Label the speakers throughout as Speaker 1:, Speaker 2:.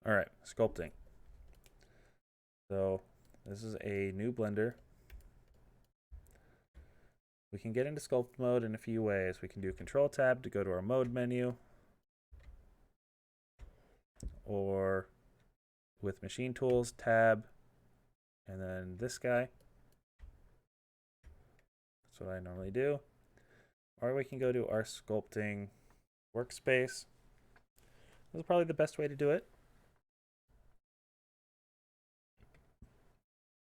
Speaker 1: All right, sculpting. So this is a new blender. We can get into sculpt mode in a few ways. We can do Control Tab to go to our mode menu, or with Machine Tools, Tab, and then this guy. That's what I normally do. Or we can go to our sculpting workspace. This is probably the best way to do it.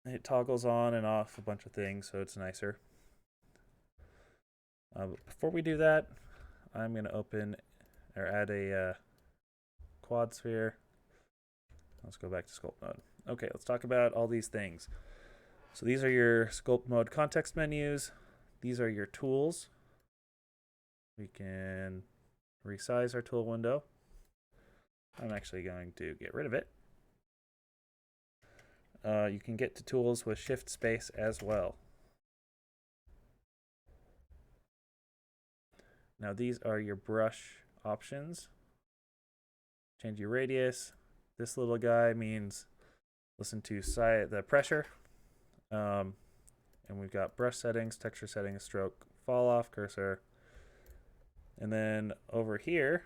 Speaker 1: It toggles on and off a bunch of things, so it's nicer. But before we do that, I'm going to open or add a quad sphere. Let's go back to sculpt mode. Okay, let's talk about all these things. So these are your sculpt mode context menus. These are your tools. We can resize our tool window. I'm actually going to get rid of it. You can get to tools with shift space as well. Now these are your brush options. Change your radius. This little guy means listen to the pressure. And we've got brush settings, texture settings, stroke, fall off, cursor. And then over here,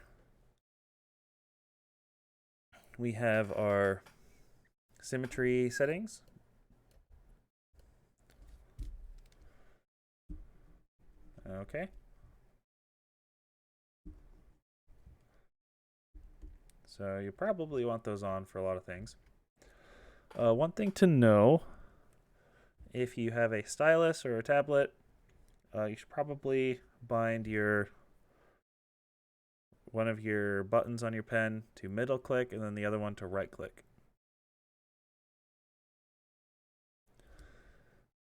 Speaker 1: we have our symmetry settings. Okay. So you probably want those on for a lot of things. One thing to know, if you have a stylus or a tablet, you should probably bind one of your buttons on your pen to middle click and then the other one to right click.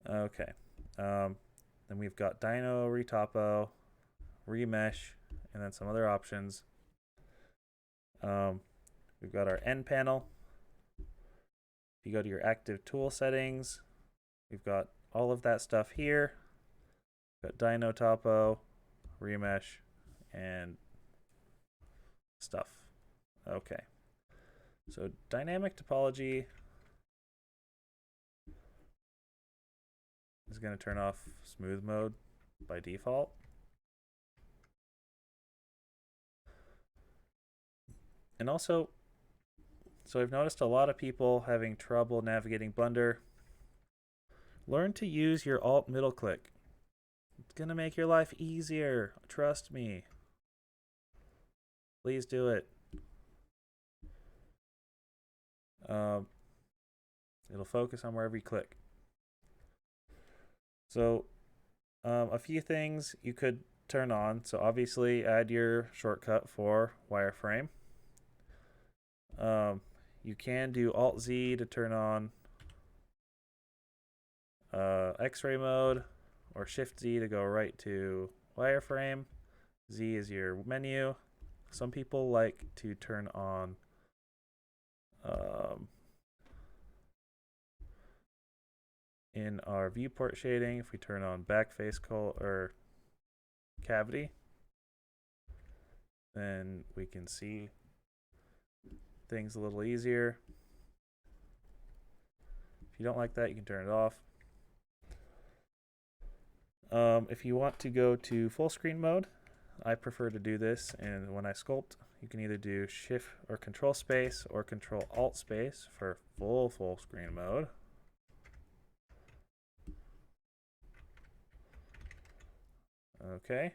Speaker 1: Okay. Then we've got Dino, Retopo, Remesh, and then some other options. We've got our end panel. If you go to your active tool settings, we've got all of that stuff here. We've got Dino, Topo, Remesh, and stuff. Okay. So dynamic topology is going to turn off smooth mode by default. And also, so I've noticed a lot of people having trouble navigating Blender. Learn to use your Alt middle click. It's going to make your life easier. Trust me. Please do it. It'll focus on wherever you click. So a few things you could turn on. So obviously add your shortcut for wireframe. You can do Alt-Z to turn on X-ray mode, or Shift-Z to go right to wireframe. Z is your menu. Some people like to turn on in our viewport shading, if we turn on backface or cavity, then we can see things a little easier. If you don't like that, you can turn it off. If you want to go to full screen mode, I prefer to do this, and when I sculpt, you can either do Shift or Control Space or Control Alt Space for full screen mode. Okay.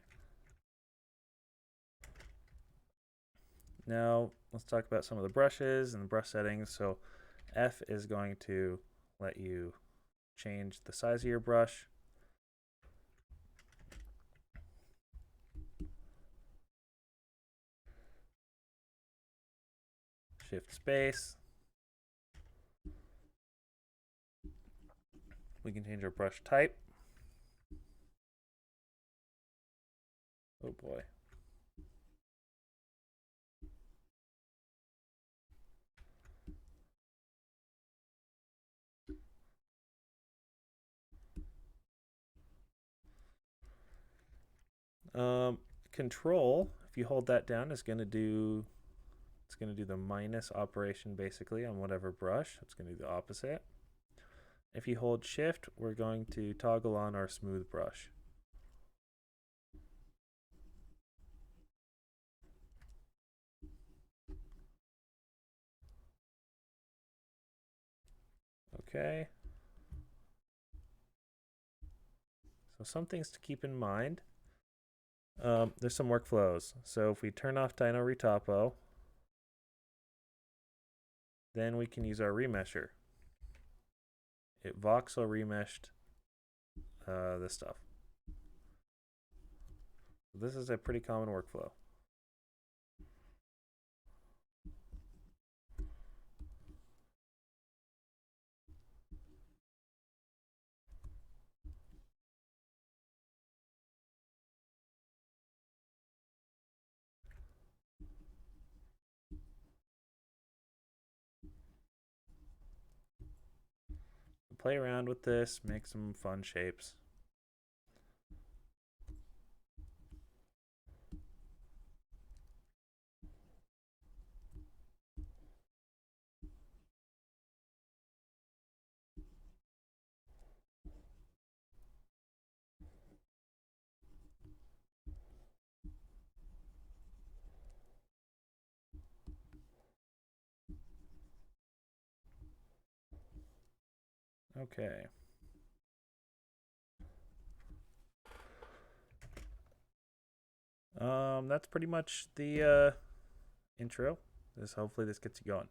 Speaker 1: Now let's talk about some of the brushes and the brush settings. So F is going to let you change the size of your brush. Shift space. We can change our brush type. Oh boy. Control, if you hold that down, is going to do It's going to do the minus operation basically on whatever brush. It's going to do the opposite. If you hold shift, we're going to toggle on our smooth brush. Okay. So some things to keep in mind. There's some workflows. So if we turn off Dino Retopo, then we can use our remesher. It voxel remeshed this stuff. This is a pretty common workflow. Play around with this, make some fun shapes. Okay. That's pretty much the intro. Hopefully this gets you going.